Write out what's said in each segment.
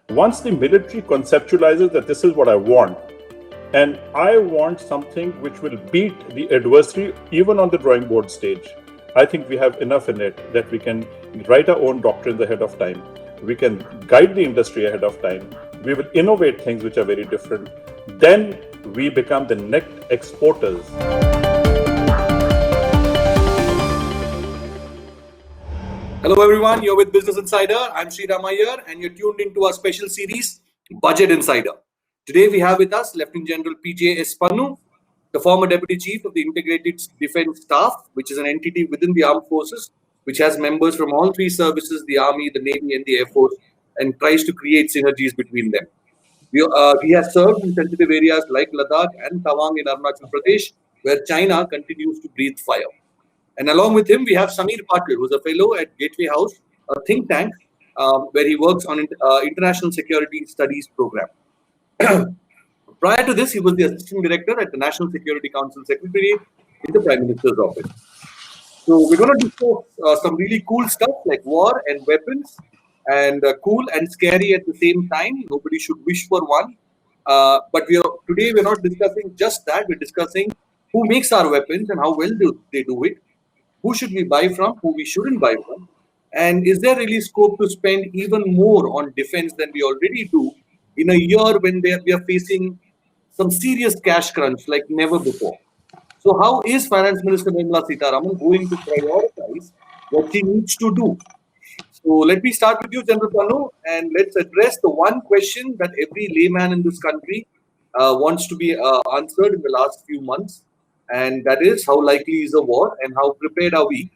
Once the military conceptualizes that this is what I want, and I want something which will beat the adversary even on the drawing board stage, I think we have enough in it that we can write our own doctrines ahead of time. We can guide the industry ahead of time. We will innovate things which are very different. Then we become the net exporters. Hello everyone, you're with Business Insider. I'm Sriram Iyer and you're tuned into our special series, Budget Insider. Today we have with us Lieutenant General P.J. S. Pannu, the former Deputy Chief of the Integrated Defence Staff, which is an entity within the Armed Forces, which has members from all three services, the Army, the Navy and the Air Force, and tries to create synergies between them. He has served in sensitive areas like Ladakh and Tawang in Arunachal Pradesh, where China continues to breathe fire. And along with him, we have Samir Patil, who's a fellow at Gateway House, a think tank where he works on international security studies program. Prior to this, he was the assistant director at the National Security Council Secretariat in the Prime Minister's office. So we're going to discuss some really cool stuff like war and weapons, and cool and scary at the same time. Nobody should wish for one. But today we're not discussing just that. We're discussing who makes our weapons and how well they do it. Who should we buy from, who we shouldn't buy from, and is there really scope to spend even more on defense than we already do in a year when we are facing some serious cash crunch like never before? So how is Finance Minister Nirmala Sitharaman going to prioritize what she needs to do? So let me start with you, General Pannu, and let's address the one question that every layman in this country wants to be answered in the last few months. And that is, how likely is a war and how prepared are we?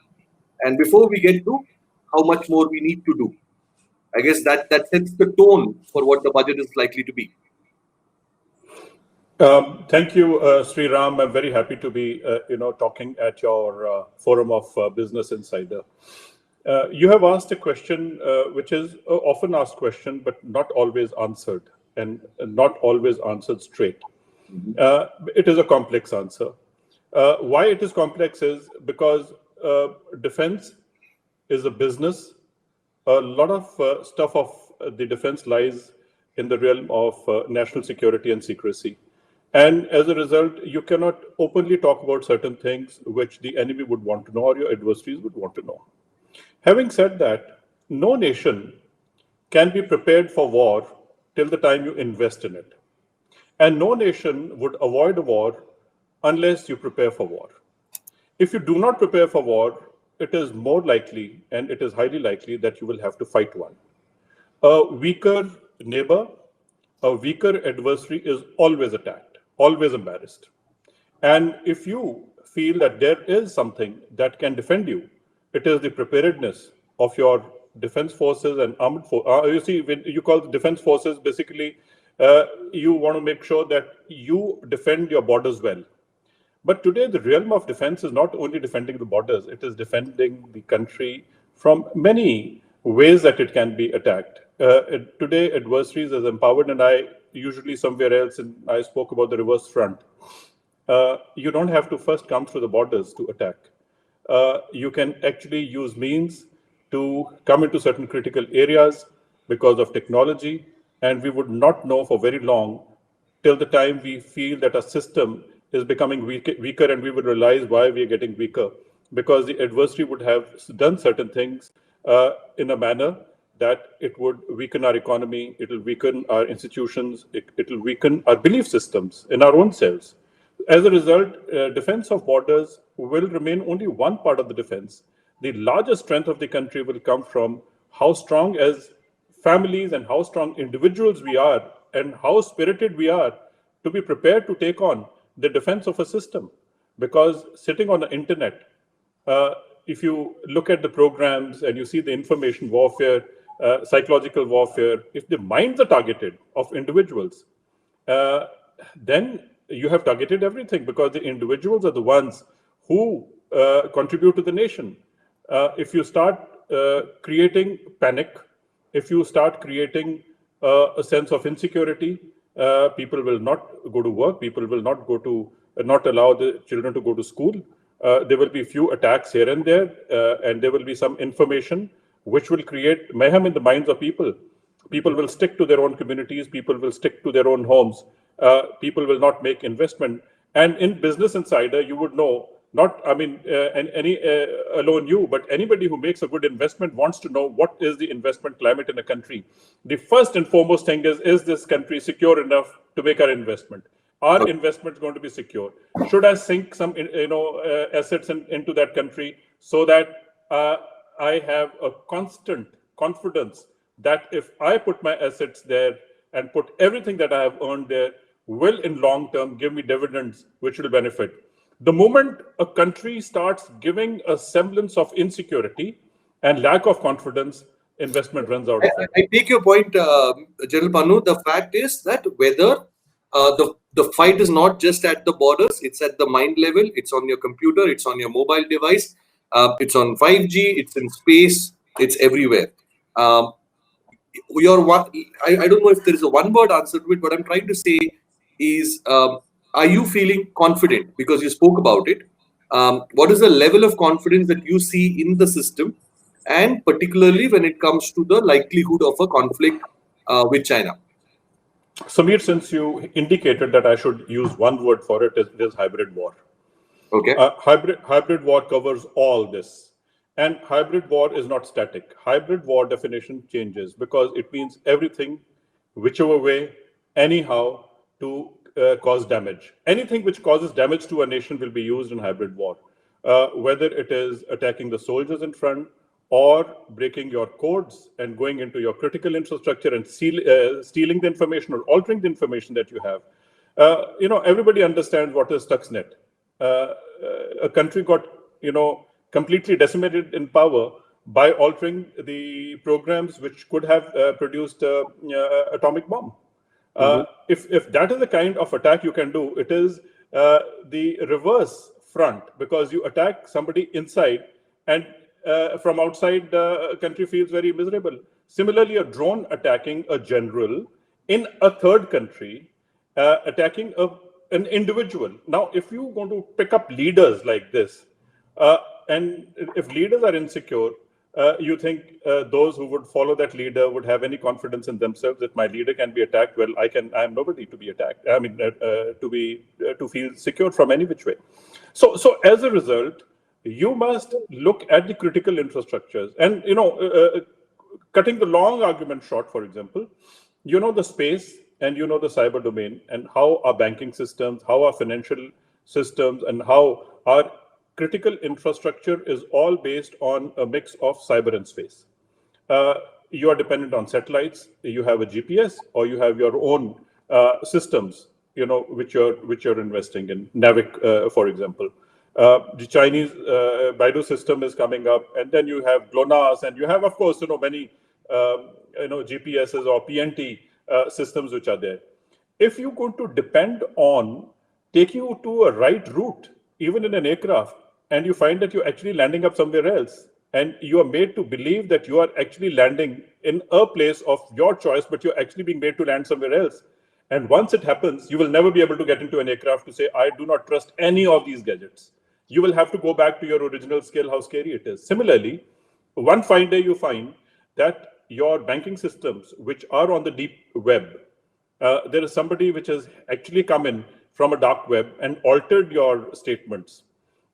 And before we get to how much more we need to do, I guess that sets the tone for what the budget is likely to be. Thank you, Sri Ram. I'm very happy to be, talking at your forum of Business Insider. You have asked a question which is an often asked question, but not always answered, and not always answered straight. It is a complex answer. Why it is complex is because defense is a business. A lot of stuff of the defense lies in the realm of national security and secrecy. And as a result, you cannot openly talk about certain things which the enemy would want to know or your adversaries would want to know. Having said that, no nation can be prepared for war till the time you invest in it. And no nation would avoid a war unless you prepare for war. If you do not prepare for war, it is more likely, and it is highly likely, that you will have to fight one. A weaker neighbor, a weaker adversary is always attacked, always embarrassed. And if you feel that there is something that can defend you, it is the preparedness of your defense forces and armed forces. You see, when you call the defense forces, basically, you want to make sure that you defend your borders well. But today, the realm of defense is not only defending the borders, it is defending the country from many ways that it can be attacked. Today, adversaries is empowered, and I usually somewhere else, and I spoke about the reverse front. You don't have to first come through the borders to attack. You can actually use means to come into certain critical areas because of technology, and we would not know for very long till the time we feel that a system is becoming weaker, and we will realize why we are getting weaker, because the adversary would have done certain things in a manner that it would weaken our economy, it will weaken our institutions, it will weaken our belief systems in our own selves. As a result, defense of borders will remain only one part of the defense. The largest strength of the country will come from how strong as families and how strong individuals we are, and how spirited we are to be prepared to take on the defense of a system. Because sitting on the internet, if you look at the programs and you see the information warfare, psychological warfare, if the minds are targeted of individuals, then you have targeted everything, because the individuals are the ones who contribute to the nation. If you start creating panic, if you start creating a sense of insecurity, people will not go to work, people will not allow the children to go to school. There will be few attacks here and there, and there will be some information which will create mayhem in the minds of people. People will stick to their own communities. People will stick to their own homes. People will not make investment. And in Business Insider, you would know, not, I mean, alone you, but anybody who makes a good investment wants to know what is the investment climate in a country. The first and foremost thing is this country secure enough to make our investment? Are investments going to be secure? Should I sink some, assets into that country so that I have a constant confidence that if I put my assets there and put everything that I have earned there, will in long term give me dividends which will benefit. The moment a country starts giving a semblance of insecurity and lack of confidence, investment runs out of it. I take your point, General Pannu. The fact is that whether the fight is not just at the borders, it's at the mind level, it's on your computer, it's on your mobile device, it's on 5G, it's in space, it's everywhere. I don't know if there is a one-word answer to it. What I'm trying to say is, are you feeling confident? Because you spoke about it. What is the level of confidence that you see in the system, and particularly when it comes to the likelihood of a conflict with China? Samir, since you indicated that I should use one word for it, it is hybrid war. Okay. Hybrid war covers all this. And hybrid war is not static. Hybrid war definition changes because it means everything, whichever way, anyhow, to cause damage. Anything which causes damage to a nation will be used in hybrid war. Whether it is attacking the soldiers in front or breaking your codes and going into your critical infrastructure and stealing the information or altering the information that you have. Everybody understands what is Stuxnet. A country got, completely decimated in power by altering the programs which could have produced atomic bomb. If that is the kind of attack you can do, it is the reverse front, because you attack somebody inside and from outside the country feels very miserable. Similarly, a drone attacking a general in a third country, attacking an individual. Now, if you're going to pick up leaders like this, and if leaders are insecure, you think those who would follow that leader would have any confidence in themselves that my leader can be attacked? Well, I am nobody to be attacked. I mean, to feel secure from any which way. So as a result, you must look at the critical infrastructures. And, cutting the long argument short, for example, the space and the cyber domain and how our banking systems, how our financial systems, and how our critical infrastructure is all based on a mix of cyber and space. You are dependent on satellites, you have a GPS, or you have your own systems, which you're investing in, NAVIC, for example. The Chinese Baidu system is coming up, and then you have GLONASS, and you have, of course, many GPSs or PNT systems which are there. If you're going to depend on taking you to a right route, even in an aircraft, and you find that you're actually landing up somewhere else, and you are made to believe that you are actually landing in a place of your choice, but you're actually being made to land somewhere else. And once it happens, you will never be able to get into an aircraft to say, I do not trust any of these gadgets. You will have to go back to your original skill, how scary it is. Similarly, one fine day you find that your banking systems, which are on the deep web, there is somebody which has actually come in from a dark web and altered your statements.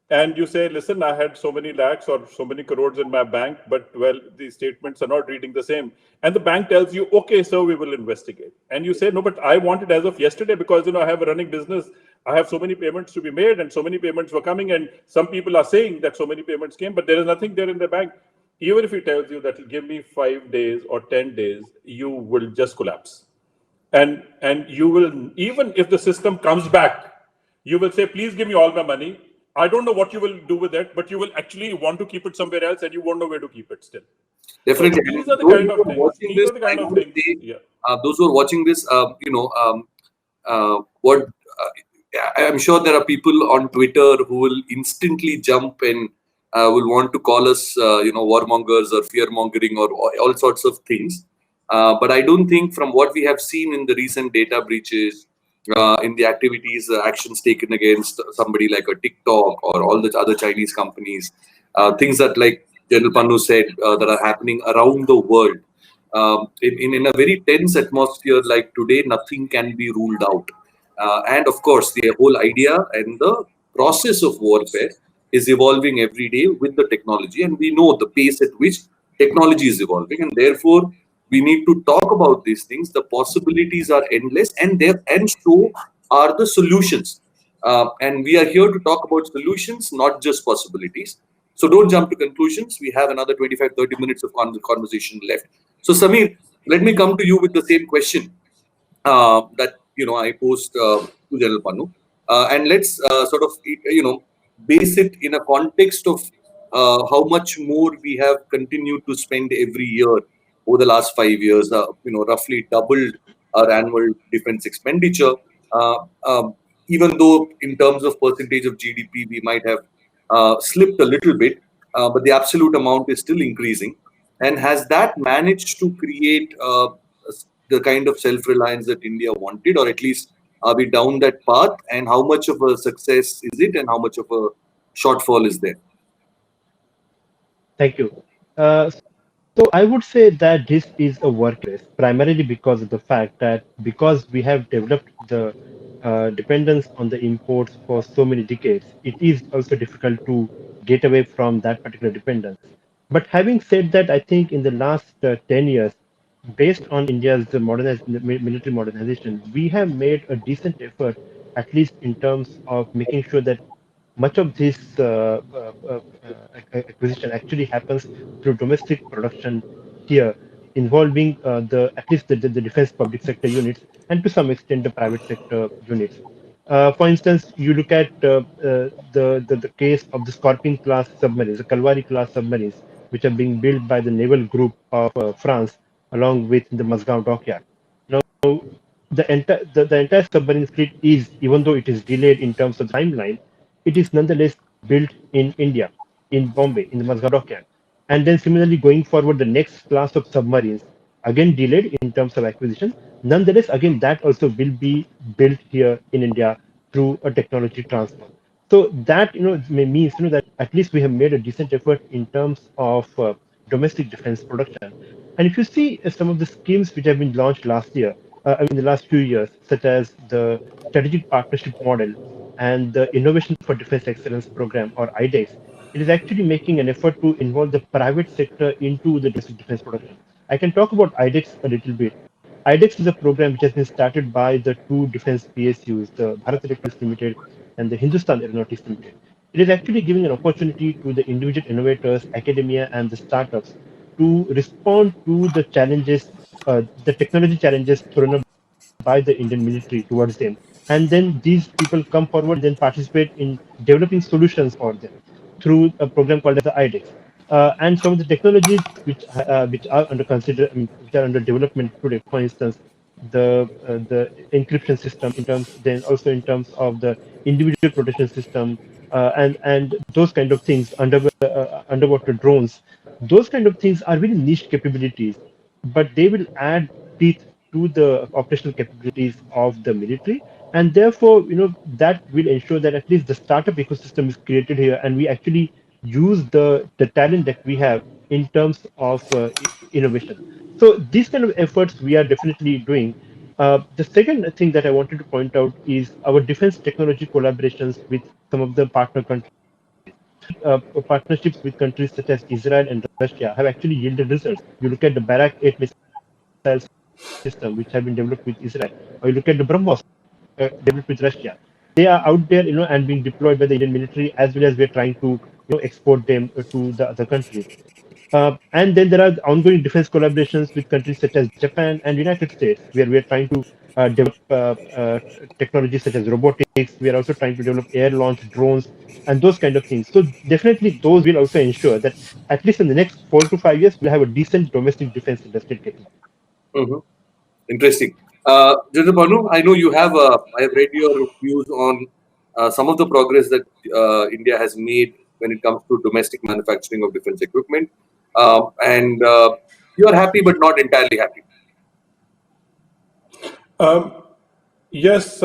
And you say, listen, I had so many lakhs or so many crores in my bank, but well, the statements are not reading the same. And the bank tells you, okay, sir, we will investigate. And you say, no, but I want it as of yesterday because, I have a running business. I have so many payments to be made and so many payments were coming. And some people are saying that so many payments came, but there is nothing there in the bank. Even if he tells you that give me 5 days or 10 days, you will just collapse. And you will, even if the system comes back, you will say, please give me all my money. I don't know what you will do with it, but you will actually want to keep it somewhere else and you won't know where to keep it still. Definitely. So these are the kind of things. These are the kind of things. Yeah. Those who are watching this, I'm sure there are people on Twitter who will instantly jump and will want to call us, warmongers or fear-mongering or all sorts of things. But I don't think from what we have seen in the recent data breaches, in the activities, actions taken against somebody like a TikTok or all the other Chinese companies, things that, like General Pannu said, that are happening around the world. in a very tense atmosphere like today, nothing can be ruled out. And of course, the whole idea and the process of warfare is evolving every day with the technology, and we know the pace at which technology is evolving, and therefore we need to talk about these things. The possibilities are endless, and so are the solutions. And we are here to talk about solutions, not just possibilities. So don't jump to conclusions. We have another 25-30 minutes of conversation left. So Samir, let me come to you with the same question that I posed to General Pannu, and let's sort of base it in a context of how much more we have continued to spend every year over the last 5 years. Roughly doubled our annual defense expenditure. Uh, um, Even though in terms of percentage of GDP we might have slipped a little bit, but the absolute amount is still increasing. And has that managed to create the kind of self-reliance that India wanted, or at least are we down that path? And how much of a success is it, and how much of a shortfall is there? Thank you. So I would say that this is a workplace primarily because of the fact that because we have developed the dependence on the imports for so many decades, it is also difficult to get away from that particular dependence. But having said that, I think in the last 10 years, based on India's military modernization, we have made a decent effort, at least in terms of making sure that much of this acquisition actually happens through domestic production here, involving the at least the defense public sector units and to some extent the private sector units. For instance, you look at the case of the Scorpion class submarines, the Kalvari class submarines, which are being built by the naval group of France along with the Mazgaon dockyard. Now, the entire submarine fleet is, even though it is delayed in terms of timeline, it is nonetheless built in India, in Bombay, in the Mazgaon dockyard. And then similarly, going forward, the next class of submarines, again delayed in terms of acquisition. Nonetheless, again, that also will be built here in India through a technology transfer. So that means that at least we have made a decent effort in terms of domestic defense production. And if you see some of the schemes which have been launched last year, in the last few years, such as the strategic partnership model and the Innovation for Defense Excellence program, or IDEX, it is actually making an effort to involve the private sector into the domestic defense production. I can talk about IDEX a little bit. IDEX is a program which has been started by the two defense PSUs, the Bharat Electronics Limited and the Hindustan Aeronautics Limited. It is actually giving an opportunity to the individual innovators, academia, and the startups to respond to the challenges, the technology challenges thrown up by the Indian military towards them. And then these people come forward and then participate in developing solutions for them through a program called as the IDEX. And some of the technologies which are under which are under development today, for instance, the encryption system in terms, then also in terms of the individual protection system, and those kind of things, underwater drones, those kind of things are very niche capabilities, but they will add teeth to the operational capabilities of the military, and therefore that will ensure that at least the startup ecosystem is created here, and we actually use the talent that we have in terms of innovation. So these kind of efforts we are definitely doing. The second thing that I wanted to point out is our defense technology collaborations with some of the partner countries. Partnerships with countries such as Israel and Russia have actually yielded results. You look at the Barak 8 missile system, which have been developed with Israel, or you look at the BrahMos developed with Russia. They are out there, and being deployed by the Indian military, as well as we're trying to, export them to the other countries. And then there are ongoing defense collaborations with countries such as Japan and United States, where we are trying to develop technologies such as robotics. We are also trying to develop air launch drones and those kind of things. So definitely those will also ensure that at least in the next 4 to 5 years, we'll have a decent domestic defense industry capability. Mm-hmm. Interesting. General Panu, I know you have. I have read your views on some of the progress that India has made when it comes to domestic manufacturing of defense equipment, and you are happy but not entirely happy. Yes,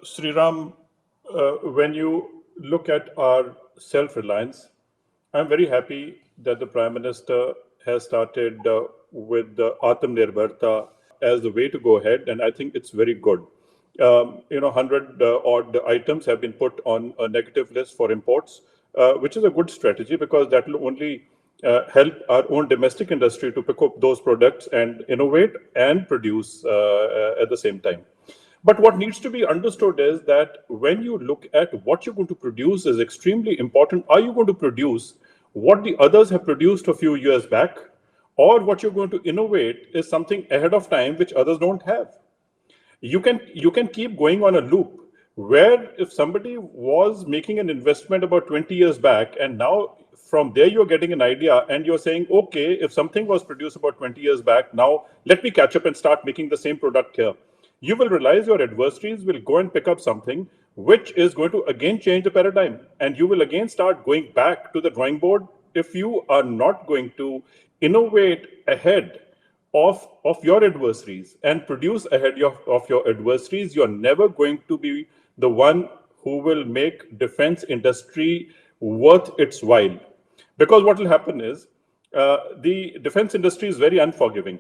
Sriram, when you look at our self-reliance, I'm very happy that the Prime Minister has started with the Atmanirbharta as the way to go ahead, and I think it's very good. 100 odd items have been put on a negative list for imports, which is a good strategy because that will only help our own domestic industry to pick up those products and innovate and produce at the same time. But what needs to be understood is that when you look at what you're going to produce is extremely important. Are you going to produce what the others have produced a few years back, or what you're going to innovate is something ahead of time which others don't have? You can keep going on a loop where if somebody was making an investment about 20 years back and now from there you're getting an idea and you're saying, okay, if something was produced about 20 years back, now let me catch up and start making the same product here. You will realize your adversaries will go and pick up something which is going to again change the paradigm, and you will again start going back to the drawing board if you are not going to innovate ahead of your adversaries and produce ahead of your adversaries. You're never going to be the one who will make defense industry worth its while. Because what will happen is the defense industry is very unforgiving.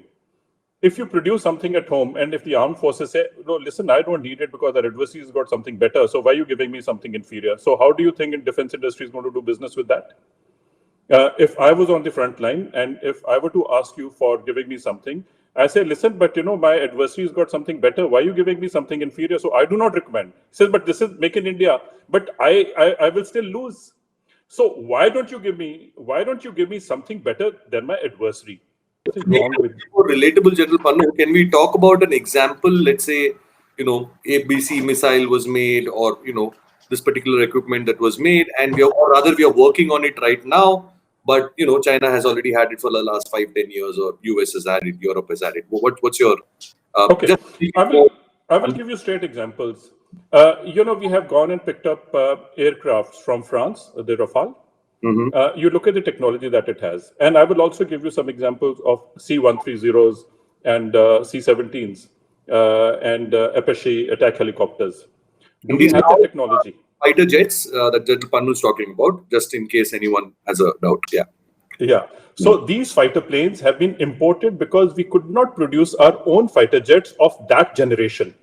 If you produce something at home and if the armed forces say, no, listen, I don't need it because our adversary's got something better, so why are you giving me something inferior? So how do you think in defense industry is going to do business with that? If I was on the front line and if I were to ask you for giving me something, I say, listen, but my adversary's got something better. Why are you giving me something inferior? So I do not recommend. He says, but this is Make in India, but I will still lose. So why don't you give me something better than my adversary? More relatable, General Pannu, can we talk about an example? Let's say, ABC missile was made, or this particular equipment that was made, and we are working on it right now. But China has already had it for the last 5-10 years, or US has had it, Europe has had it. What's your? Okay, I will give you straight examples. We have gone and picked up aircrafts from France, the Rafale. Mm-hmm. You look at the technology that it has. And I will also give you some examples of C-130s and C-17s and Apache attack helicopters. Do we have the technology? Fighter jets that General Pannu is talking about, just in case anyone has a doubt. Yeah. Yeah. So these fighter planes have been imported because we could not produce our own fighter jets of that generation.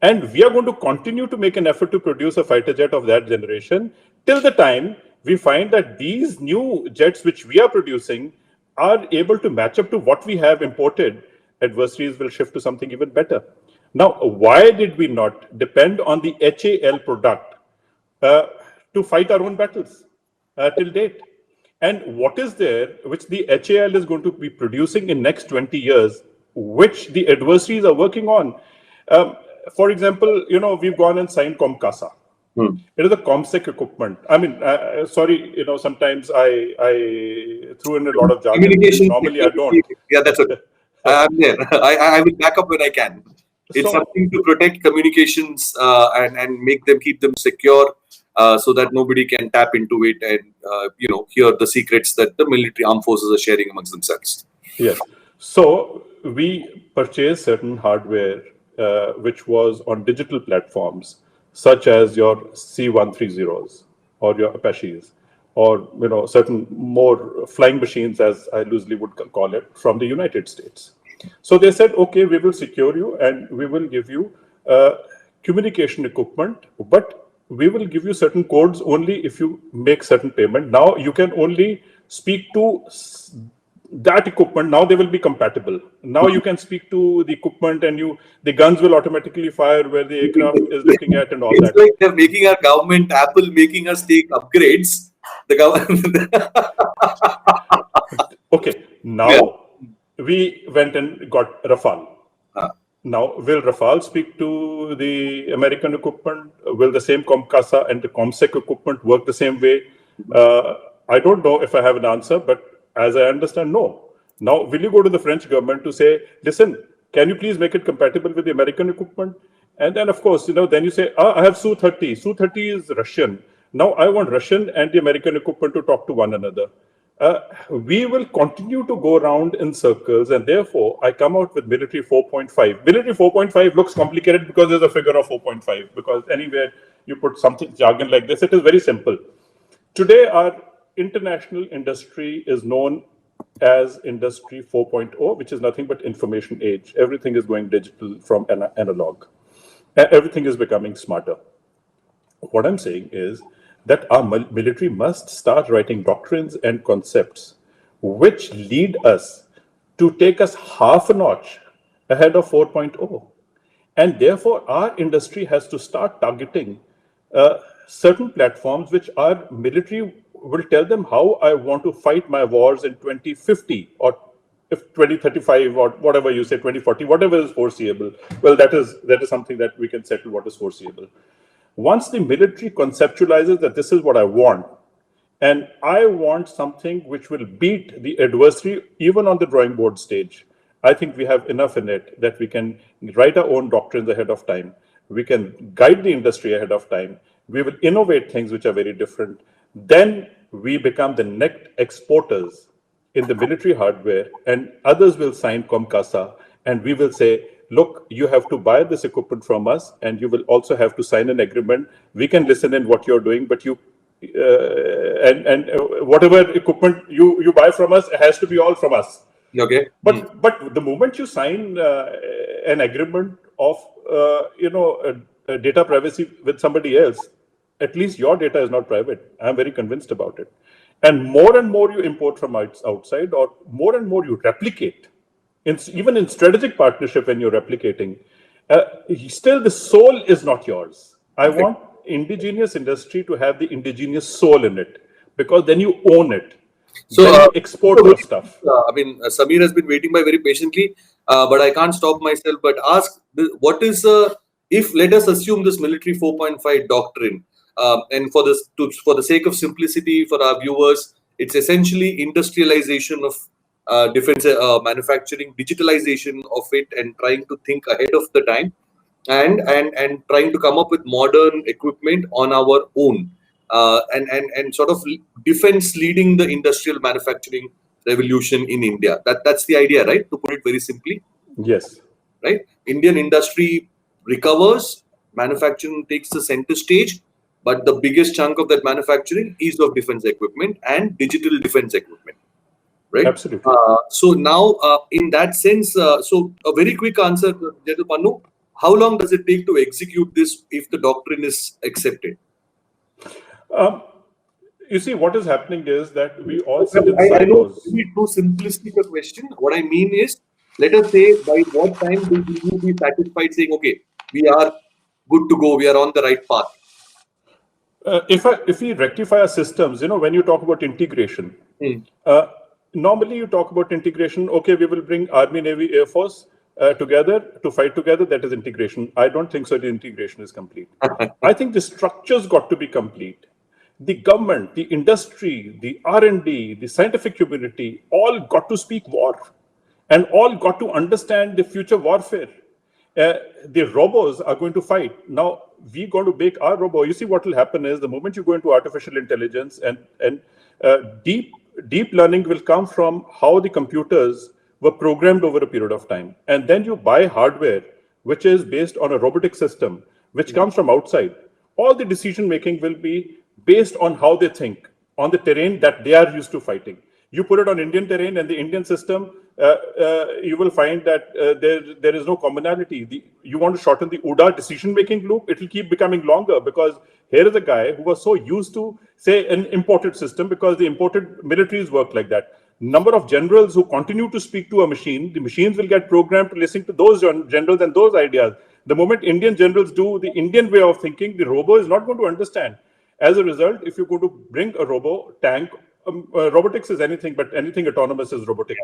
And we are going to continue to make an effort to produce a fighter jet of that generation till the time we find that these new jets which we are producing are able to match up to what we have imported. Adversaries will shift to something even better. Now, why did we not depend on the HAL product to fight our own battles till date? And what is there which the HAL is going to be producing in next 20 years, which the adversaries are working on? For example, we've gone and signed Comcasa. It is a ComSec equipment. I mean, sorry, sometimes I threw in a lot of jargon. Communication. Normally, I don't. Yeah, that's okay. I'm there. I will back up when I can. It's something to protect communications and keep them secure, so that nobody can tap into it and hear the secrets that the military armed forces are sharing amongst themselves. Yes. So we purchased certain hardware which was on digital platforms, such as your C-130s or your Apaches, or certain more flying machines, as I loosely would call it, from the United States. So they said, okay, we will secure you and we will give you communication equipment, but we will give you certain codes only if you make certain payment. Now you can only speak to that equipment. Now they will be compatible. Now you can speak to the equipment and the guns will automatically fire where the aircraft is looking at and all that. It's like they're making our government, Apple, making us take upgrades. The government. Okay, now we went and got Rafale. Now, will Rafale speak to the American equipment? Will the same Comcasa and the ComSec equipment work the same way? I don't know if I have an answer, but as I understand, no. Now, will you go to the French government to say, listen, can you please make it compatible with the American equipment? And then, of course, then you say, I have Su-30. Su-30 is Russian. Now, I want Russian and the American equipment to talk to one another. We will continue to go around in circles, and therefore, I come out with military 4.5. Military 4.5 looks complicated because there's a figure of 4.5, because anywhere you put something jargon like this, it is very simple. Today, our international industry is known as Industry 4.0, which is nothing but information age. Everything is going digital from analog. Everything is becoming smarter. What I'm saying is that our military must start writing doctrines and concepts which lead us to take us half a notch ahead of 4.0. And therefore, our industry has to start targeting certain platforms which our military will tell them how I want to fight my wars in 2050 or if 2035 or whatever you say, 2040, whatever is foreseeable. Well, that is something that we can settle what is foreseeable. Once the military conceptualizes that this is what I want, and I want something which will beat the adversary even on the drawing board stage, I think we have enough in it that we can write our own doctrines ahead of time. We can guide the industry ahead of time. We will innovate things which are very different. Then we become the net exporters in the military hardware, and others will sign Comcasa, and we will say, look, you have to buy this equipment from us, and you will also have to sign an agreement. We can listen in what you're doing, but you whatever equipment you buy from us has to be all from us. Okay. But the moment you sign an agreement of data privacy with somebody else, at least your data is not private. I'm very convinced about it. And more you import from outside, or more and more you replicate. Even in strategic partnership, when you're replicating, still the soul is not yours. I want indigenous industry to have the indigenous soul in it, because then you own it. So then you export your stuff. Samir has been waiting by very patiently, but I can't stop myself but ask, what is if let us assume this military 4.5 doctrine, and for the sake of simplicity for our viewers, it's essentially industrialization of defense manufacturing, digitalization of it, and trying to think ahead of the time, and trying to come up with modern equipment on our own, and sort of defense leading the industrial manufacturing revolution in India. That's the idea, right? To put it very simply. Yes. Right. Indian industry recovers, manufacturing takes the center stage, but the biggest chunk of that manufacturing is of defense equipment and digital defense equipment. Right. Absolutely. So now, in that sense, so a very quick answer, General Pannu, how long does it take to execute this if the doctrine is accepted? You see, what is happening is that we all sit in I know silos. it's too simplistic a question. What I mean is, let us say, by what time will you be satisfied saying, okay, we are good to go, we are on the right path? If we rectify our systems, when you talk about integration, normally you talk about integration, okay, we will bring Army, Navy, Air Force together to fight together. That is integration. I don't think so. The integration is complete. I think the structures got to be complete. The government, the industry, the R&D, the scientific community, all got to speak war, and all got to understand the future warfare. The robots are going to fight. Now, we're going to make our robot. You see, what will happen is the moment you go into artificial intelligence and deep learning will come from how the computers were programmed over a period of time. And then you buy hardware, which is based on a robotic system, which comes from outside. All the decision making will be based on how they think on the terrain that they are used to fighting. You put it on Indian terrain and the Indian system, you will find that there is no commonality. You want to shorten the OODA decision-making loop, it will keep becoming longer, because here is a guy who was so used to, say, an imported system, because the imported militaries work like that. Number of generals who continue to speak to a machine, the machines will get programmed to listen to those generals and those ideas. The moment Indian generals do the Indian way of thinking, the robo is not going to understand. As a result, if you're going to bring a robo tank, robotics is anything, but anything autonomous is robotic.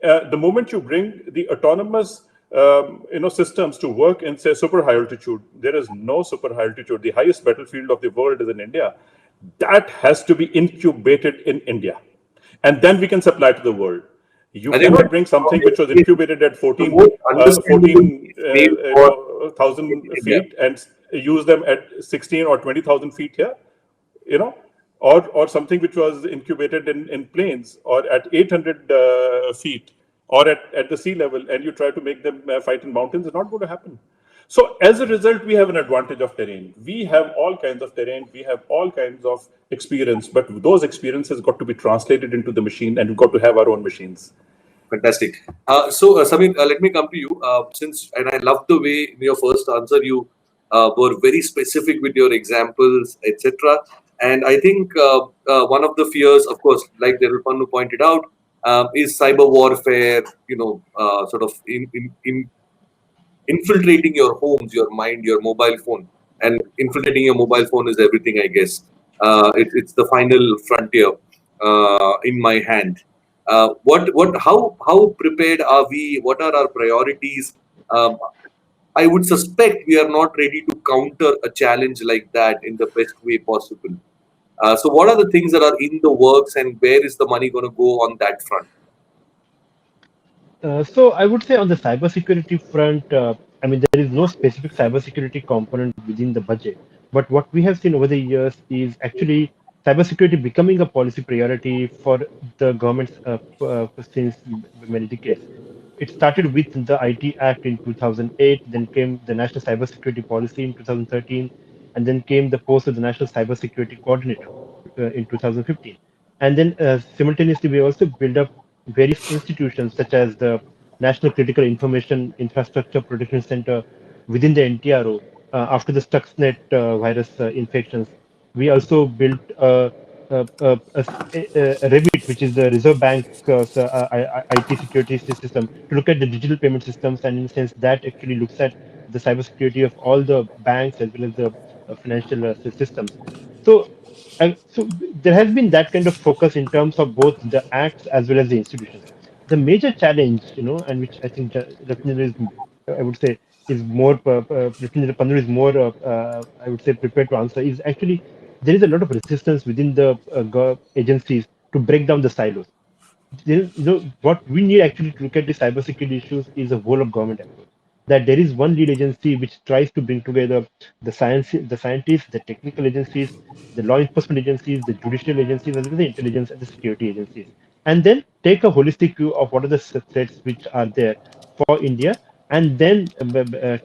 The moment you bring the autonomous systems to work in, say, super high altitude, there is no super high altitude. The highest battlefield of the world is in India. That has to be incubated in India. And then we can supply to the world. You cannot bring something which was incubated at 14,000 feet and use them at 16 or 20,000 feet here, or something which was incubated in planes or at 800 feet or at the sea level, and you try to make them fight in mountains. It's not going to happen. So as a result, we have an advantage of terrain. We have all kinds of terrain. We have all kinds of experience, but those experiences got to be translated into the machine, and we've got to have our own machines. Fantastic. Samir, let me come to you. And I love the way in your first answer you were very specific with your examples, etc. And I think one of the fears, of course, like Daryl Pannu pointed out, is cyber warfare. Sort of infiltrating your homes, your mind, your mobile phone, and infiltrating your mobile phone is everything, I guess. It's the final frontier in my hand. How prepared are we? What are our priorities? I would suspect we are not ready to counter a challenge like that in the best way possible. So, what are the things that are in the works, and where is the money going to go on that front? So I would say on the cybersecurity front, I mean, there is no specific cybersecurity component within the budget. But what we have seen over the years is actually cybersecurity becoming a policy priority for the government since many decades. It started with the IT Act in 2008, then came the National Cybersecurity Policy in 2013, and then came the post of the National Cybersecurity Coordinator in 2015. And then simultaneously, we also built up various institutions such as the National Critical Information Infrastructure Protection Center within the NTRO after the Stuxnet virus infections. We also built a Revit, which is the Reserve Bank IT security system, to look at the digital payment systems, and in a sense that actually looks at the cybersecurity of all the banks as well as the financial systems. So so there has been that kind of focus in terms of both the acts as well as the institutions. The major challenge, and which I think Lieutenant is, I would say, is more, Lieutenant Pannu is more, I would say, prepared to answer, is actually there is a lot of resistance within the agencies to break down the silos. What we need actually to look at the cybersecurity issues is a whole of government approach. That there is one lead agency which tries to bring together the scientists, the technical agencies, the law enforcement agencies, the judicial agencies, as well as the intelligence and the security agencies, and then take a holistic view of what are the threats which are there for India, and then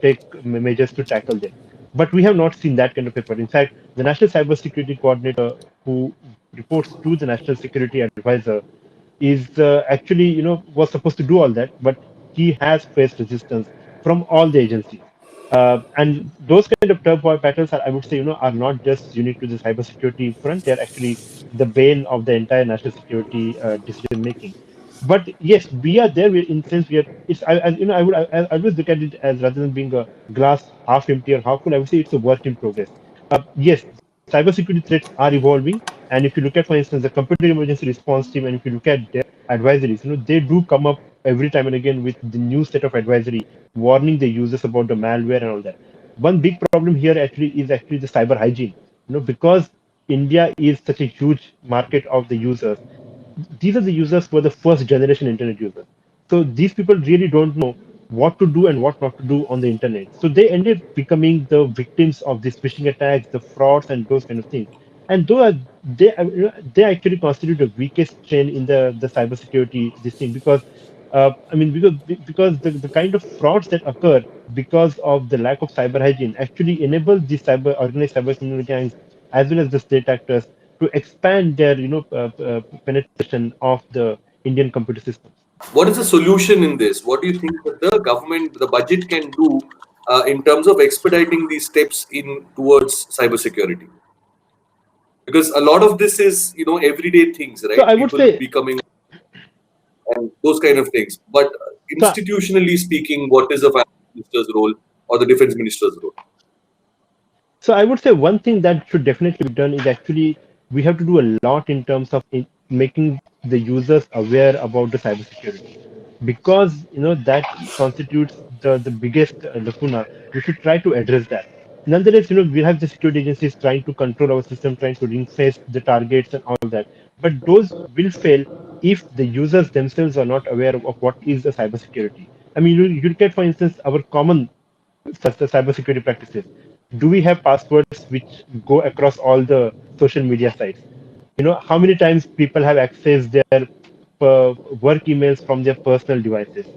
take measures to tackle them. But we have not seen that kind of effort. In fact, the National Cybersecurity Coordinator, who reports to the National Security Advisor, is actually, was supposed to do all that, but he has faced resistance from all the agencies. And those kind of turmoil patterns are, I would say, are not just unique to the cybersecurity front. They're actually the bane of the entire national security decision making. But yes, we are there. In sense, we are. It's I always look at it as, rather than being a glass half empty or half full, I would say it's a work in progress. Yes, cybersecurity threats are evolving, and if you look at, for instance, the computer emergency response team, and if you look at their advisories, they do come up every time and again with the new set of advisory warning the users about the malware and all that. One big problem here is actually the cyber hygiene. Because India is such a huge market of the users, these are the users who are the first generation internet users. So these people really don't know what to do and what not to do on the internet. So they end up becoming the victims of these phishing attacks, the frauds, and those kind of things. And they actually constitute the weakest chain in the cybersecurity this thing, because because the kind of frauds that occur because of the lack of cyber hygiene actually enable the organized cyber criminal gangs as well as the state actors to expand their penetration of the Indian computer systems. What is the solution in this? What do you think that the government, the budget can do in terms of expediting these steps in towards cybersecurity? Because a lot of this is, everyday things, right? So I would say becoming and those kind of things. But institutionally speaking, what is the finance minister's role or the defense minister's role? So I would say one thing that should definitely be done is actually we have to do a lot in terms of making the users aware about the cybersecurity, because that constitutes the biggest lacuna. We should try to address that. Nonetheless, we have the security agencies trying to control our system, trying to ring fence the targets and all that. But those will fail if the users themselves are not aware of what is the cybersecurity. I mean, you look at, for instance, our common cybersecurity practices. Do we have passwords which go across all the social media sites? How many times people have accessed their work emails from their personal devices?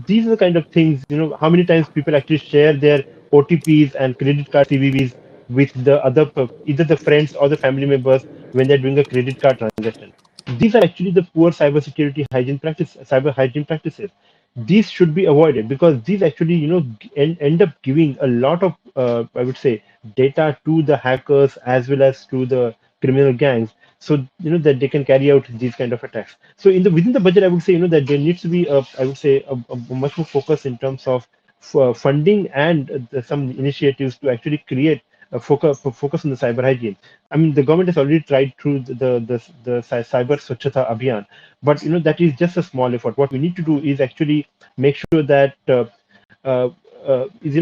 These are the kind of things. How many times people actually share their OTPs and credit card CVVs with the other either the friends or the family members when they're doing a credit card transaction. These are actually the poor cybersecurity hygiene practice, cyber hygiene practices. These should be avoided because these actually, end up giving a lot of, I would say, data to the hackers as well as to the criminal gangs, so that they can carry out these kind of attacks. So within the budget, I would say, that there needs to be I would say, a much more focus in terms of funding and some initiatives to actually create a focus on the cyber hygiene. I mean, the government has already tried through the cyber Swachhata Abhiyan, but that is just a small effort. What we need to do is actually make sure that uh,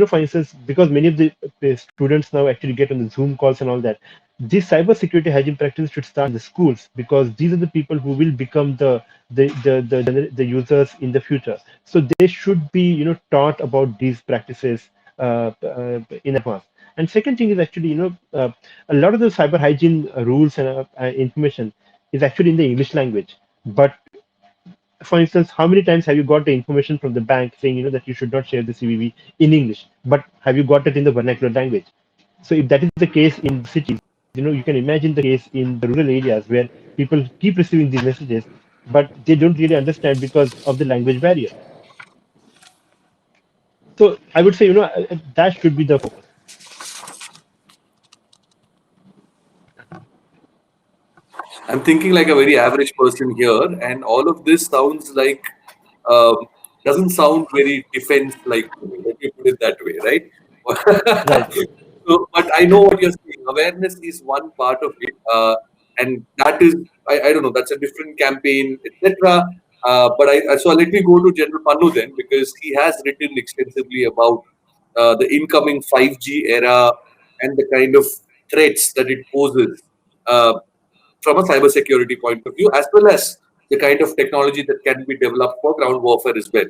for instance, because many of the students now actually get on the Zoom calls and all that, this cyber security hygiene practice should start in the schools because these are the people who will become the users in the future. So they should be taught about these practices in advance. And second thing is actually a lot of the cyber hygiene rules and information is actually in the English language, but for instance, how many times have you got the information from the bank saying that you should not share the CVV in English, but have you got it in the vernacular language? So if that is the case in cities, you can imagine the case in the rural areas where people keep receiving these messages, but they don't really understand because of the language barrier. So I would say that should be the focus. I'm thinking like a very average person here, and all of this sounds like um, doesn't sound very defense like. Let me put it that way, right? Right. So, but I know what you're saying. Awareness is one part of it, and that is I don't know. That's a different campaign, etc. But so let me go to General Pannu then, because he has written extensively about the incoming 5G era and the kind of threats that it poses. From a cybersecurity point of view, as well as the kind of technology that can be developed for ground warfare as well.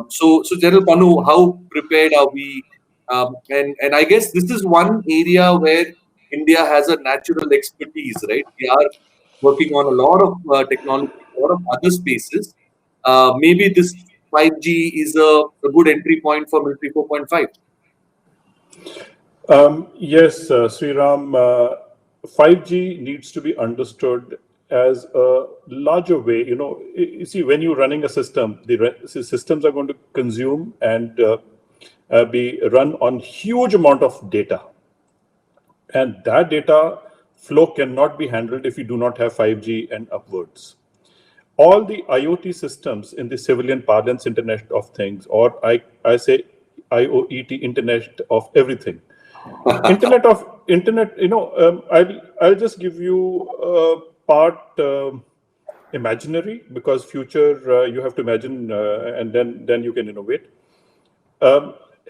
So General Panu, how prepared are we? And I guess this is one area where India has a natural expertise, right? We are working on a lot of technology, a lot of other spaces. Maybe this 5G is a good entry point for Military 4.5. Yes, Sriram, 5G needs to be understood as a larger way. You see, when you're running a system, systems are going to consume and be run on huge amount of data. And that data flow cannot be handled if you do not have 5G and upwards. All the IoT systems in the civilian parlance, Internet of Things, or I say IoET, Internet of Everything. Internet, I'll just give you part imaginary, because future you have to imagine and then you can innovate.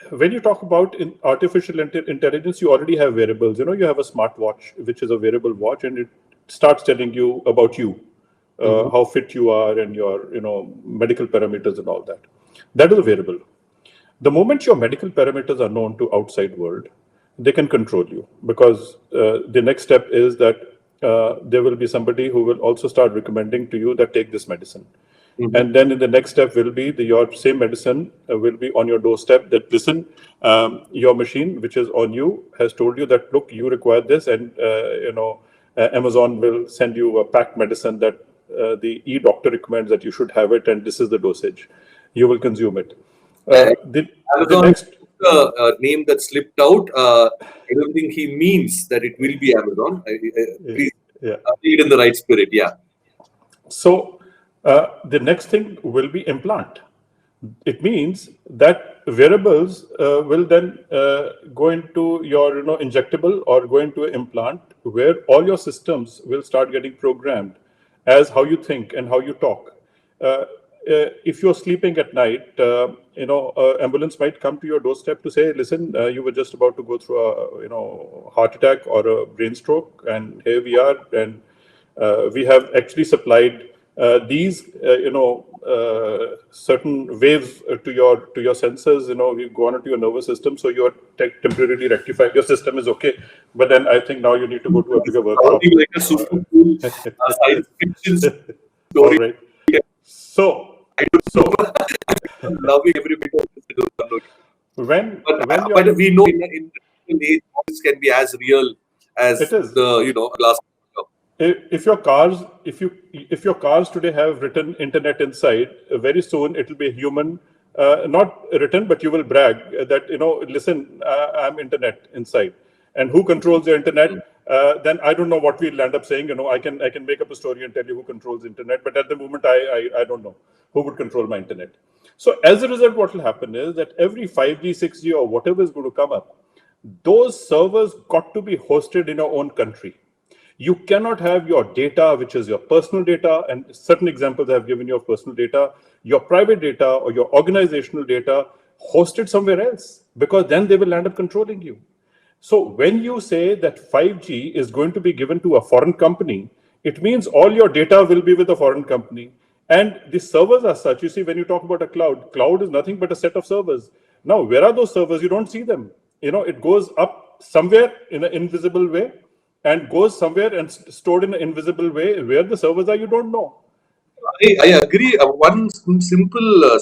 When you talk about artificial intelligence, you already have wearables. You have a smartwatch, which is a wearable watch, and it starts telling you about you, how fit you are, and your medical parameters and all that. That is a wearable. The moment your medical parameters are known to outside world, they can control you, because the next step is that there will be somebody who will also start recommending to you that take this medicine. And then in the next step will be your same medicine will be on your doorstep, that listen, your machine, which is on you, has told you that, look, you require this, and Amazon will send you a packed medicine that the e-doctor recommends that you should have it, and this is the dosage. You will consume it. Amazon, next name that slipped out. I don't think he means that it will be Amazon. Please read in the right spirit. Yeah. So the next thing will be implant. It means that wearables will then go into your injectable or go into an implant, where all your systems will start getting programmed as how you think and how you talk. If you're sleeping at night, ambulance might come to your doorstep to say, listen, you were just about to go through a heart attack or a brain stroke, and here we are, and we have actually supplied these certain waves to your sensors. We go on to your nervous system, so you are temporarily rectified. Your system is okay, but then I think now you need to go to a bigger workshop. Like a super cool science fiction story. All right. So I'm loving every bit of this. when But you're, we know in the age, this can be as real as it is. the glass. If your cars today have written internet inside, very soon it will be a human, not written, but you will brag that, listen, I'm internet inside. And who controls the internet? Then I don't know what we'll end up saying. I can make up a story and tell you who controls internet, but at the moment I don't know who would control my internet. So as a result, what will happen is that every 5G, 6G, or whatever is going to come up, those servers got to be hosted in your own country. You cannot have your data, which is your personal data, and certain examples I've given you of personal data, your private data or your organizational data hosted somewhere else, because then they will end up controlling you. So when you say that 5G is going to be given to a foreign company, it means all your data will be with a foreign company. And the servers are such, you see, when you talk about a cloud is nothing but a set of servers. Now, where are those servers? You don't see them. It goes up somewhere in an invisible way and goes somewhere and stored in an invisible way. Where the servers are, you don't know. I agree. One simple,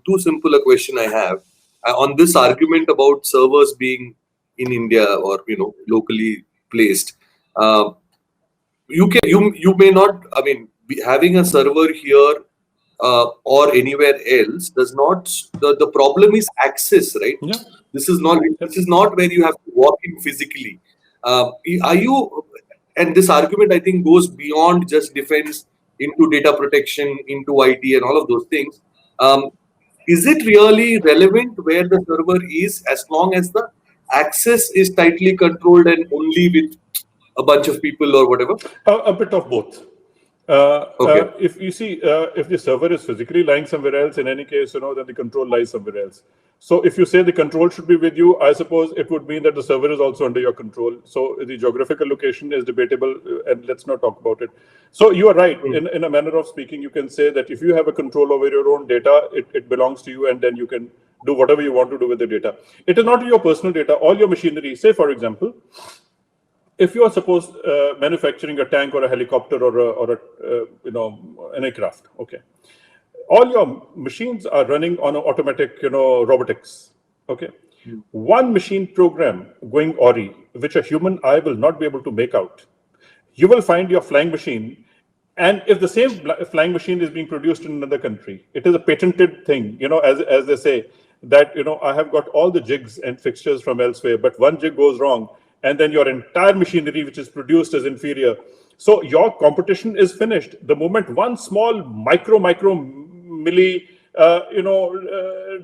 too simple a question I have on this argument about servers being in India or locally placed. You may not. I mean, having a server here or anywhere else does not. The problem is access, right? Yeah. This is not where you have to walk in physically. Are you? And this argument, I think, goes beyond just defense into data protection, into IT, and all of those things. Is it really relevant where the server is, as long as the access is tightly controlled and only with a bunch of people or whatever? A bit of both. Okay. If you see, if the server is physically lying somewhere else, in any case, then the control lies somewhere else. So if you say the control should be with you, I suppose it would mean that the server is also under your control. So the geographical location is debatable, and let's not talk about it. So you are right. In a manner of speaking, you can say that if you have a control over your own data, it belongs to you, and then you can do whatever you want to do with the data. It is not your personal data. All your machinery, say for example, if you are suppose manufacturing a tank or a helicopter or an aircraft, okay, all your machines are running on automatic, robotics, okay. One machine program going awry, which a human eye will not be able to make out. You will find your flying machine, and if the same flying machine is being produced in another country, it is a patented thing, as they say that, I have got all the jigs and fixtures from elsewhere, but one jig goes wrong, and then your entire machinery, which is produced, is inferior. So your competition is finished. The moment one small micro milli,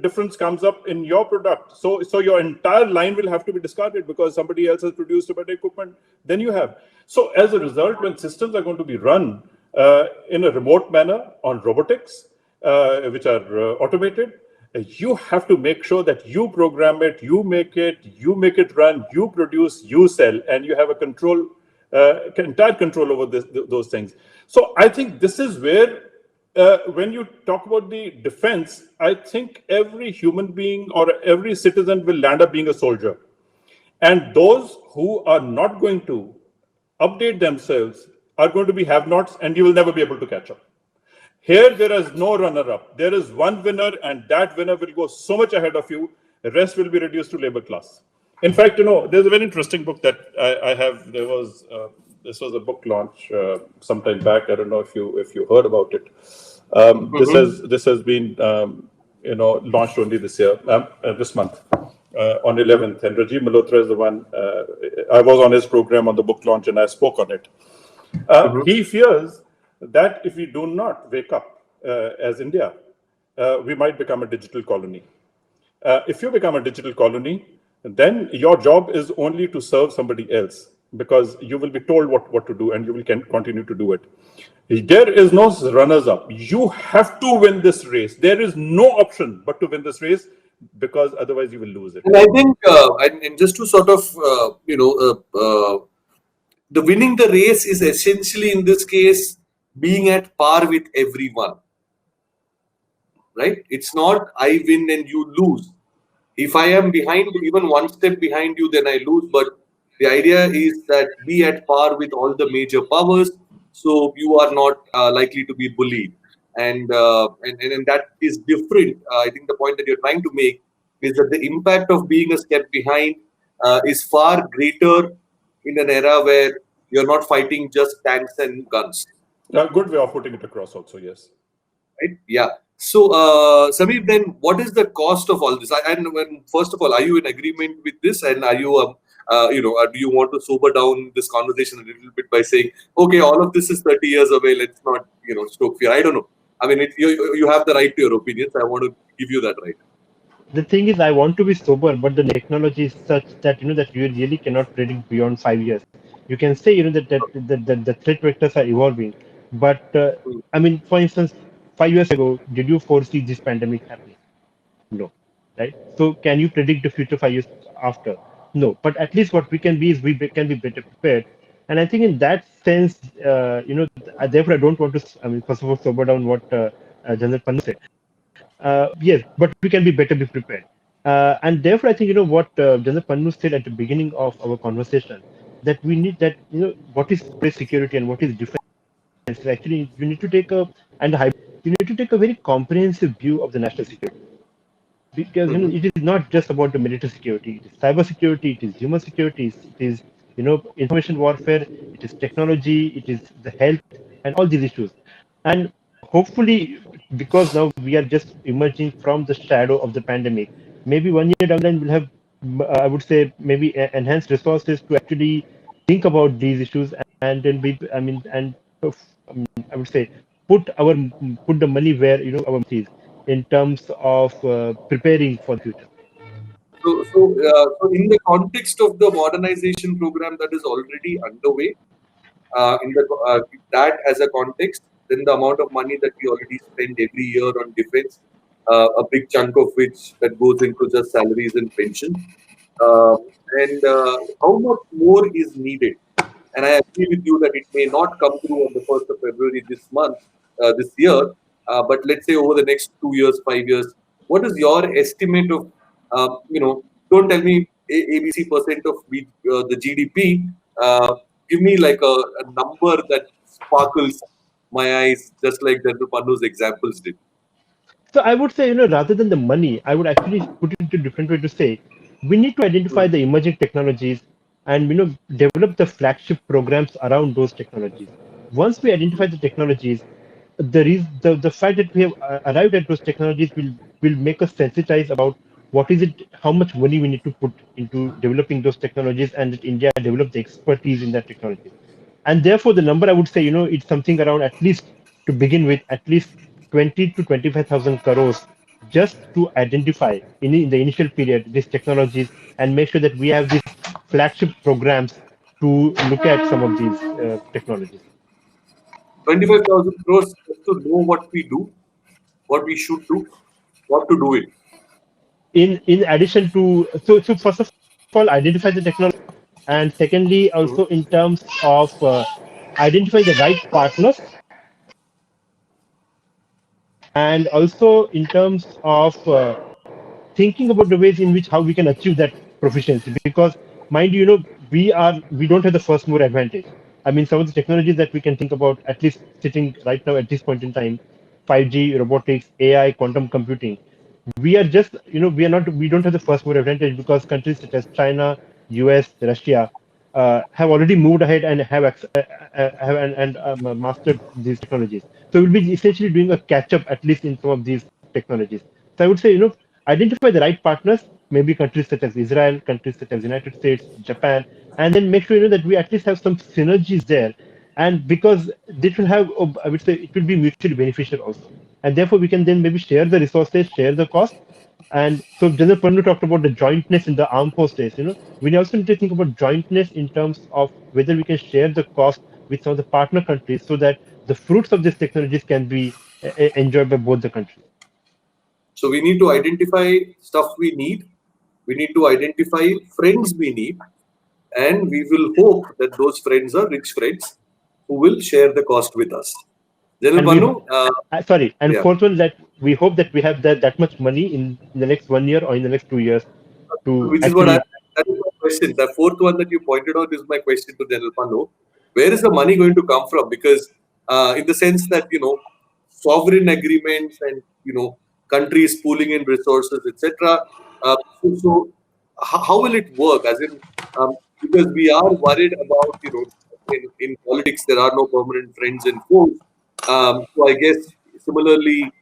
difference comes up in your product, so your entire line will have to be discarded because somebody else has produced a better equipment than you have. So as a result, when systems are going to be run in a remote manner on robotics, which are automated, you have to make sure that you program it, you make it run, you produce, you sell, and you have a control, entire control over those things. So I think this is where, when you talk about the defense, I think every human being or every citizen will land up being a soldier. And those who are not going to update themselves are going to be have-nots, and you will never be able to catch up. Here, there is no runner-up. There is one winner, and that winner will go so much ahead of you. The rest will be reduced to labor class. In fact, there's a very interesting book that I have. This was a book launch sometime back. I don't know if you heard about it. This has been launched only this year, this month, on 11th. And Rajiv Malhotra is the one. I was on his program on the book launch, and I spoke on it. He fears that if we do not wake up as India, we might become a digital colony. If you become a digital colony, then your job is only to serve somebody else, because you will be told what to do and you will continue to do it. There is no runners up. You have to win this race. There is no option but to win this race, because otherwise you will lose it. And I think, and just to sort of, the winning the race is essentially in this case being at par with everyone, right? It's not I win and you lose. If I am behind, even one step behind you, then I lose. But the idea is that be at par with all the major powers, so you are not likely to be bullied. And that is different. I think the point that you're trying to make is that the impact of being a step behind is far greater in an era where you're not fighting just tanks and guns. A good way of putting it across, also, yes. Right? Yeah. So, Samir, then what is the cost of all this? And when, first of all, are you in agreement with this? And are you, do you want to sober down this conversation a little bit by saying, okay, all of this is 30 years away. Let's not, stoke fear. I don't know. I mean, you have the right to your opinions. I want to give you that right. The thing is, I want to be sober, but the technology is such that that you really cannot predict beyond 5 years. You can say that the threat vectors are evolving, but I mean, for instance, 5 years ago, did you foresee this pandemic happening? No, right? So can you predict the future 5 years after? No, but at least what we can be is can be better prepared. And I think in that sense, therefore I don't want to. I mean, first of all, sober down what General Pannu said. Yes, but we can be better be prepared. And therefore, I think what General Pannu said at the beginning of our conversation, that we need that what is space security and what is defense. Actually, you need to take a and you need to take a very comprehensive view of the national security, because it is not just about the military security. It is cyber security. It is human security. It is information warfare. It is technology. It is the health and all these issues. And hopefully, because now we are just emerging from the shadow of the pandemic, maybe 1 year down the line we'll have, I would say, maybe enhanced resources to actually think about these issues and then I would say put the money where our mouth is in terms of preparing for the future. So in the context of the modernization program that is already underway, that as a context, then the amount of money that we already spend every year on defense, a big chunk of which that goes into just salaries and pension, and how much more is needed. And I agree with you that it may not come through on the 1st of February this year, but let's say over the next 2 years, 5 years, what is your estimate of, don't tell me ABC percent of the GDP, give me like a number that sparkles my eyes, just like Dr. Pannu's examples did. So I would say, rather than the money, I would actually put it into a different way to say, we need to identify the emerging technologies and develop the flagship programs around those technologies. Once we identify the technologies, the fact that we have arrived at those technologies will make us sensitize about what is it, how much money we need to put into developing those technologies, and that India develop the expertise in that technology. And therefore, the number I would say, it's something around, at least to begin with, at least 20 to 25,000 crores just to identify in the initial period these technologies and make sure that we have these flagship programs to look at some of these technologies. 25,000 crores just to know what we do, what we should do, what to do it. In addition to, so first of all, identify the technology, and secondly, also in terms of identifying the right partners, and also in terms of thinking about the ways in which how we can achieve that proficiency. Because mind you, we don't have the first mover advantage. I mean, some of the technologies that we can think about, at least sitting right now at this point in time, 5G, robotics, AI, quantum computing, we are just we don't have the first mover advantage, because countries such as China, US, Russia have already moved ahead and have mastered these technologies. So we'll be essentially doing a catch up, at least in some of these technologies. So I would say, identify the right partners, maybe countries such as Israel, countries such as United States, Japan, and then make sure that we at least have some synergies there. And because this will have, I would say, it will be mutually beneficial also. And therefore, we can then maybe share the resources, share the cost. And so General Pannu talked about the jointness in the armed forces. We also need to think about jointness in terms of whether we can share the cost with some of the partner countries, so that the fruits of these technologies can be enjoyed by both the countries. So we need to identify stuff we need. We need to identify friends we need. And we will hope that those friends are rich friends who will share the cost with us. General Pannu, fourth one, that we hope that we have that much money in the next 1 year or in the next 2 years to. Which is what that is my question. The fourth one that you pointed out is my question to General Pannu. Where is the money going to come from? Because in the sense that, sovereign agreements and, countries pooling in resources, etc., How will it work? As in, because we are worried about, in politics there are no permanent friends and foes. So I guess similarly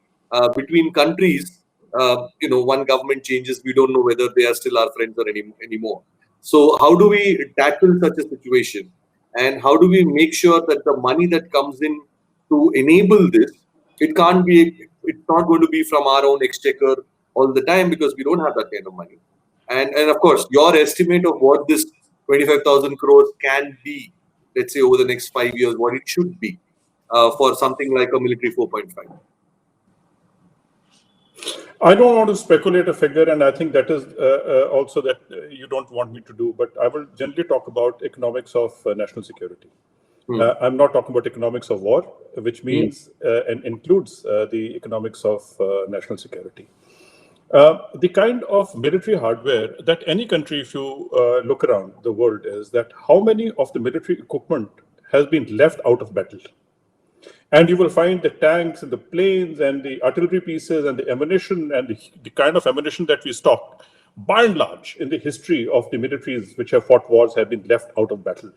between countries, one government changes, we don't know whether they are still our friends or anymore. So how do we tackle such a situation, and how do we make sure that the money that comes in to enable this, it's not going to be from our own exchequer all the time, because we don't have that kind of money. And of course, your estimate of what this 25,000 crores can be, let's say over the next 5 years, what it should be for something like a military 4.5. I don't want to speculate a figure, and I think that is also that you don't want me to do, but I will generally talk about economics of national security. I'm not talking about economics of war, which means and includes the economics of national security. The kind of military hardware that any country, if you look around the world, is that how many of the military equipment has been left out of battle. And you will find the tanks and the planes and the artillery pieces and the ammunition and the kind of ammunition that we stock, by and large, in the history of the militaries which have fought wars, have been left out of battle.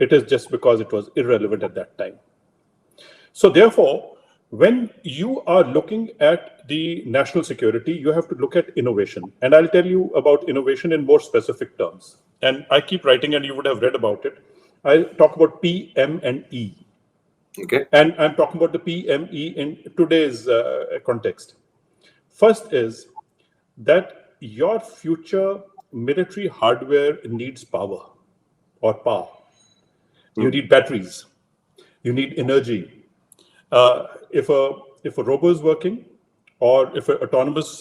It is just because it was irrelevant at that time. So therefore, when you are looking at the national security, you have to look at innovation. And I'll tell you about innovation in more specific terms. And I keep writing, and you would have read about it. I talk about PM and E. Okay. And I'm talking about the PME in today's context. First is that your future military hardware needs power or power. You need batteries. You need energy. If a robo is working, or if an autonomous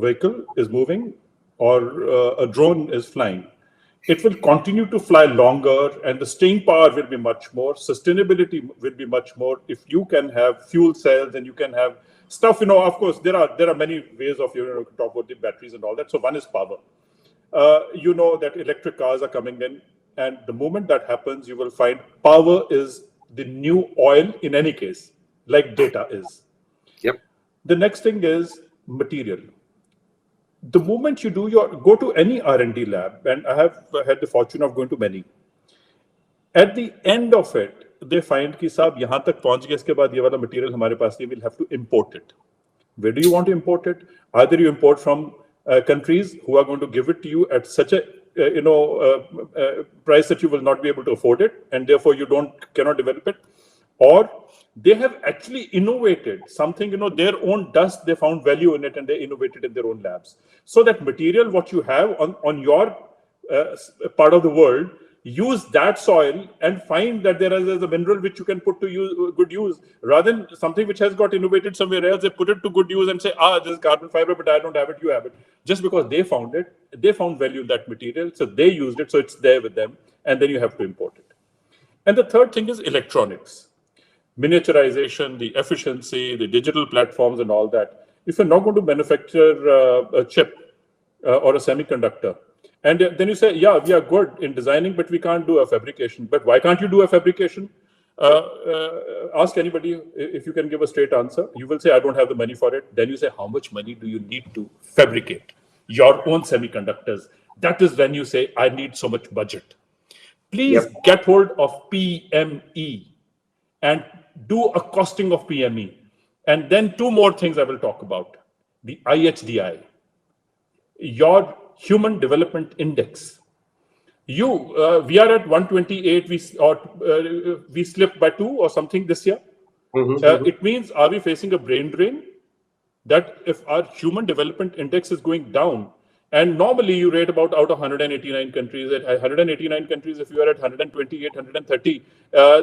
vehicle is moving, or a drone is flying, it will continue to fly longer, and the staying power will be much more. Sustainability will be much more. If you can have fuel cells and you can have stuff, of course, there are many ways of, talk about the batteries and all that. So one is power. You know that electric cars are coming in, and the moment that happens, you will find power is the new oil in any case, like data is. Yep. The next thing is material. The moment you go to any R&D lab, and I have had the fortune of going to many, at the end of it, they find कि साहब यहाँ तक पहुँच गए, इसके बाद ये वाला material हमारे पास नहीं, we'll have to import it. Where do you want to import it? Either you import from countries who are going to give it to you at such a price that you will not be able to afford it, and therefore you cannot develop it, or they have actually innovated something, their own dust, they found value in it and they innovated in their own labs. So that material, what you have on your part of the world, use that soil and find that there is a mineral which you can put to good use, rather than something which has got innovated somewhere else. They put it to good use and say, this is carbon fiber, but I don't have it, you have it. Just because they found it, they found value in that material, so they used it, so it's there with them, and then you have to import it. And the third thing is electronics. Miniaturization, the efficiency, the digital platforms and all that. If you're not going to manufacture a chip or a semiconductor, and then you say, yeah, we are good in designing, but we can't do a fabrication. But why can't you do a fabrication? Ask anybody if you can give a straight answer. You will say, I don't have the money for it. Then you say, how much money do you need to fabricate your own semiconductors? That is when you say, I need so much budget. Please get hold of PME and do a costing of PME. And then two more things I will talk about. The IHDI, your Human Development Index. We are at 128, we slipped by 2 or something this year. It means, are we facing a brain drain? That if our Human Development Index is going down, and normally you rate about out of 189 countries, at 189 countries, if you are at 128, 130,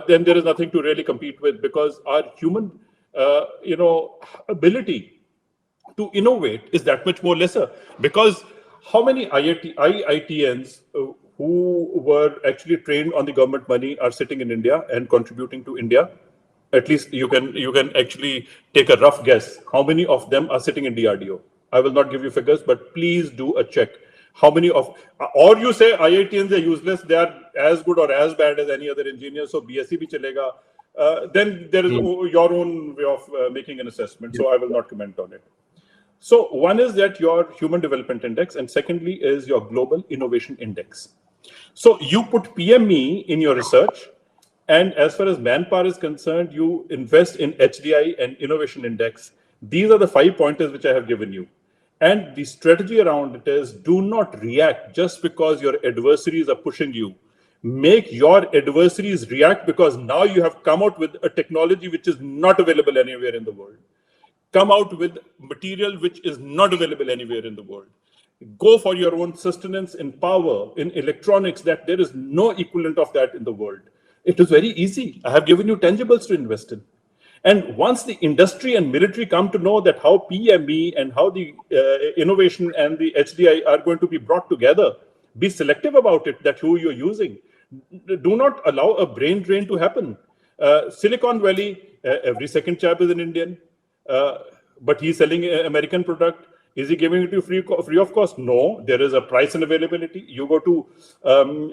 then there is nothing to really compete with, because our human, ability to innovate is that much more lesser. Because how many IITians who were actually trained on the government money are sitting in India and contributing to India? At least you can actually take a rough guess. How many of them are sitting in DRDO? I will not give you figures, but please do a check. How many of, or you say IITians are useless, they are as good or as bad as any other engineer, so BSc bhi chalega. Then there is your own way of making an assessment, so I will not comment on it. So one is that your Human Development Index, and secondly is your Global Innovation Index. So you put PME in your research, and as far as manpower is concerned, you invest in HDI and Innovation Index. These are the 5 pointers which I have given you. And the strategy around it is, do not react just because your adversaries are pushing you. Make your adversaries react because now you have come out with a technology which is not available anywhere in the world. Come out with material which is not available anywhere in the world. Go for your own sustenance in power, in electronics, that there is no equivalent of that in the world. It is very easy. I have given you tangibles to invest in. And once the industry and military come to know that how PME and how the innovation and the HDI are going to be brought together, be selective about it, that who you're using. Do not allow a brain drain to happen. Silicon Valley, every second chap is an Indian, but he's selling an American product. Is he giving it to you free of cost? No, there is a price and availability. You go to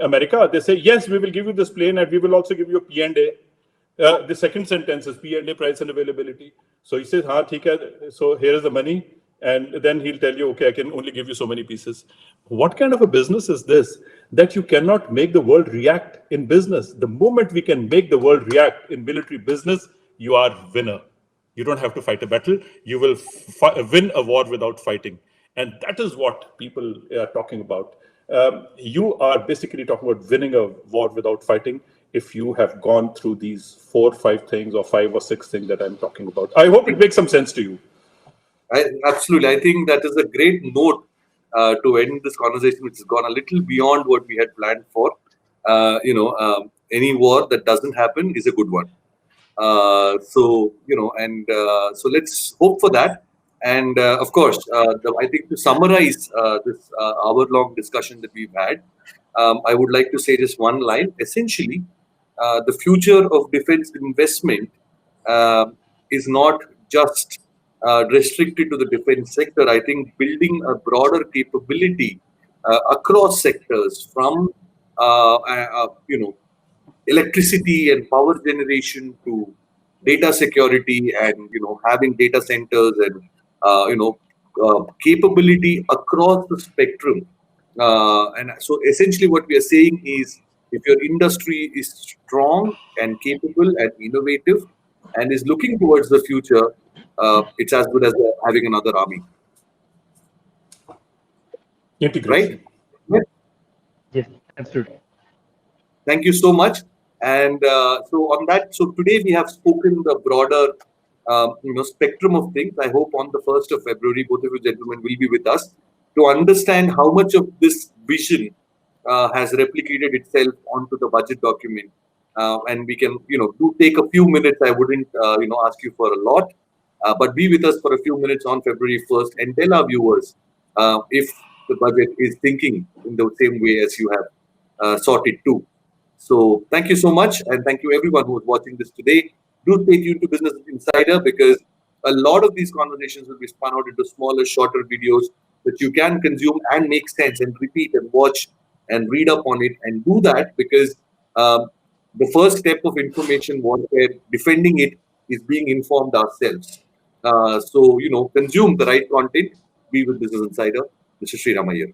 America, they say, yes, we will give you this plane and we will also give you a P&A. The second sentence is P&A, price and availability. So he says, हाँ ठीक है, so here is the money. And then he'll tell you, okay, I can only give you so many pieces. What kind of a business is this, that you cannot make the world react in business? The moment we can make the world react in military business, you are winner. You don't have to fight a battle. You will win a war without fighting. And that is what people are talking about. You are basically talking about winning a war without fighting if you have gone through these 4 or 5 things or 5 or 6 things that I'm talking about. I hope it makes some sense to you. Absolutely. I think that is a great note to end this conversation, which has gone a little beyond what we had planned for. Any war that doesn't happen is a good one. So let's hope for that. And of course, I think to summarize this hour-long discussion that we've had, I would like to say just one line. Essentially, the future of defense investment is not just restricted to the defense sector. I think building a broader capability across sectors, from electricity and power generation to data security, and having data centers and capability across the spectrum. And so essentially what we are saying is, if your industry is strong and capable and innovative and is looking towards the future, it's as good as having another army. Integration. Right? Yes, absolutely. Thank you so much. And so today we have spoken the broader spectrum of things. I hope on the 1st of February, both of you gentlemen will be with us to understand how much of this vision has replicated itself onto the budget document. And we can, do take a few minutes. I wouldn't, ask you for a lot, but be with us for a few minutes on February 1st and tell our viewers if the budget is thinking in the same way as you have sought it to. So thank you so much, and thank you everyone who is watching this today. Do stay tuned to Business Insider, because a lot of these conversations will be spun out into smaller, shorter videos that you can consume and make sense and repeat and watch and read up on it, and do that because the first step of information warfare, defending it, is being informed ourselves. So, consume the right content. Be with Business Insider. This is Sri Rama here.